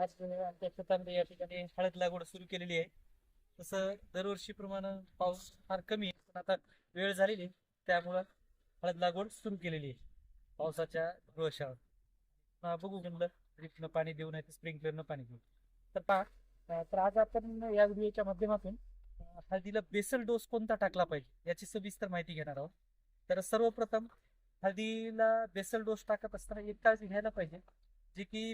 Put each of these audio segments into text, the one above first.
आज आमच्या शेतामध्ये या ठिकाणी हळद लागवड सुरू केलेली आहे. तसं दरवर्षीप्रमाणे पाऊस फार कमी आहे, पण आता वेळ झालेली आहे, त्यामुळं हळद लागवड सुरू केलेली आहे पावसाच्या भरवशावर. बघू म्हणलं ड्रिपनं पाणी देऊ नाही तर स्प्रिंकलरनं पाणी देऊ. तर तर आज आपण या व्हिडिओच्या माध्यमातून हळदीला बेसल डोस कोणता टाकला पाहिजे याची सविस्तर माहिती घेणार आहोत. तर सर्वप्रथम हळदीला बेसल डोस टाकत असताना एक काळजी घ्यायला पाहिजे, जे की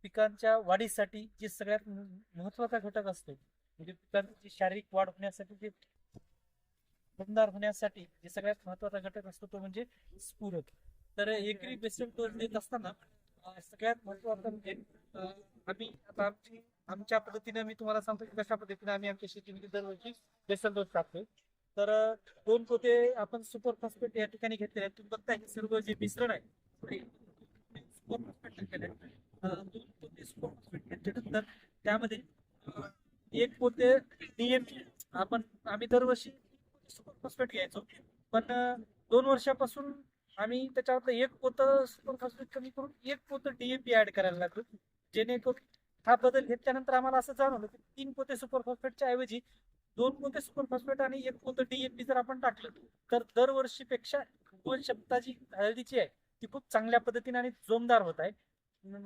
पिकांच्या वाढीसाठी जे सगळ्यात महत्वाचा घटक असतो, म्हणजे पिकांची शारीरिक वाढ होण्यासाठी, जे दमदार होण्यासाठी जे सगळ्यात महत्वाचा घटक असतो तो म्हणजे स्फुरद. तर एकरी बेसल डोस देत असताना सगळ्यात महत्वाचं म्हणजे आम्ही आता आमच्या पद्धतीने मी तुम्हाला सांगतो की कशा पद्धतीने आम्ही आमच्या शेतीमध्ये दरवर्षी बेसल डोस टाकतो. तर 2 पोते आपण सुपर फॉस्फेट या ठिकाणी घेतलेले आहेत. तुम्ही बघताय हे सर्व जे मिश्रण आहे सुपर फॉस्फेट टाकलेलं आहे. 2 पोते सुपर फॉस्फेट घेतल्यानंतर त्यामध्ये 1 पोते डीएपी आम्ही दरवर्षी सुपर फॉस्फेट घ्यायचो, पण 2 वर्षापासून आम्ही त्याच्यावर 1 पोत सुपर फॉस्फेट कमी करून 1 पोत डीएपी ऍड करायला लागलो. जेणेकरून हा बदल घेतल्यानंतर आम्हाला असं जाणवलं की 3 पोते सुपर फॉस्फेटच्या ऐवजी 2 पोते सुपर फॉस्फेट आणि 1 पोत डीएपी जर आपण टाकलं तर दरवर्षीपेक्षा क्षमता जी हळदीची आहे ती खूप चांगल्या पद्धतीने आणि जोमदार होत आहे.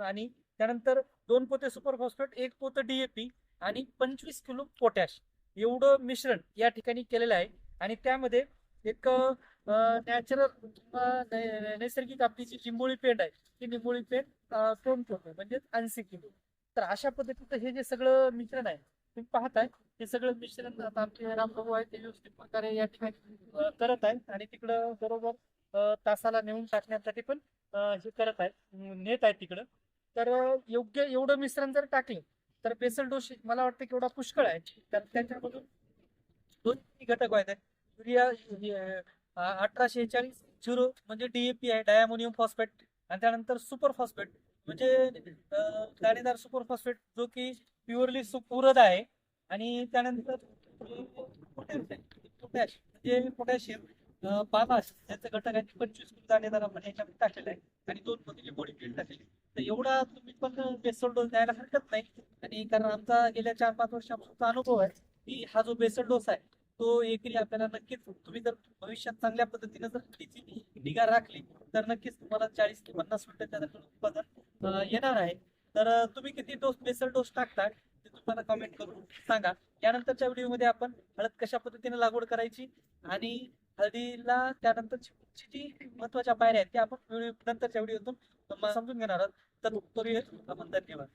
आणि त्यानंतर 2 पोते सुपर फॉस्फेट, 1 पोत डीएपी आणि 25 किलो पोटॅश एवढं मिश्रण या ठिकाणी केलेलं आहे. आणि त्यामध्ये एक नॅचरल नैसर्गिक आपली जी लिंबोळी पेंड आहे ती लिंबोळी पेंड 2 पोते म्हणजे 80 किलो. तर अशा पद्धतीचं हे जे सगळं मिश्रण आहे तुम्ही पाहताय, हे सगळं मिश्रण आता आमचे रामभाऊ आहे ते व्यवस्थित प्रकारे या ठिकाणी करत आहेत आणि तिकडं बरोबर तासाला नेऊन टाकण्यासाठी पण हे करत आहेत, नेत आहेत तिकडं. तर योग्य एवढं मिश्रण जर टाकलं तर बेसल डोस मला वाटतं की एवढा पुष्कळ आहे. तर त्याच्यामधून 2 घटक आहेत. युरिया 1840 म्हणजे डीएपी आहे, डायमोनियम फॉस्फेट. आणि त्यानंतर सुपर फॉस्फेट म्हणजे दाणेदार सुपर फॉस्फेट जो की प्युअरली सुपूरद आहे. आणि त्यानंतर पोटॅश म्हणजे पोटॅशियम 50 त्याचं घटक आहे, 25 किलो दाणेदार आपण याच्यामध्ये टाकलेला आहे आणि 2 पोते बॉडी बिल्ड टाकलेली. तर एवढा तुम्ही पण बेसल डोस द्यायला हरकत नाही. आणि कारण आमचा गेल्या 4-5 वर्षांचा अनुभव आहे की हा जो बेसल डोस आहे तो एकरी आपल्याला नक्कीच, तुम्ही जर भविष्यात चांगल्या पद्धतीने जर त्याची निगा राखली तर नक्कीच तुम्हाला 40 ते 50 क्विंटल त्याचं उत्पादन येणार आहे. तर तुम्ही किती डोस बेसल डोस टाकता ते तुम्हाला कमेंट करून सांगा. यानंतरच्या व्हिडिओमध्ये आपण हळद कशा पद्धतीने लागवड करायची आणि हळदीला त्यानंतरची जी महत्वाच्या पायऱ्या आहेत त्या आपण नंतरच्या व्हिडिओतून समजून घेणार आहोत. तर आपण धन्यवाद.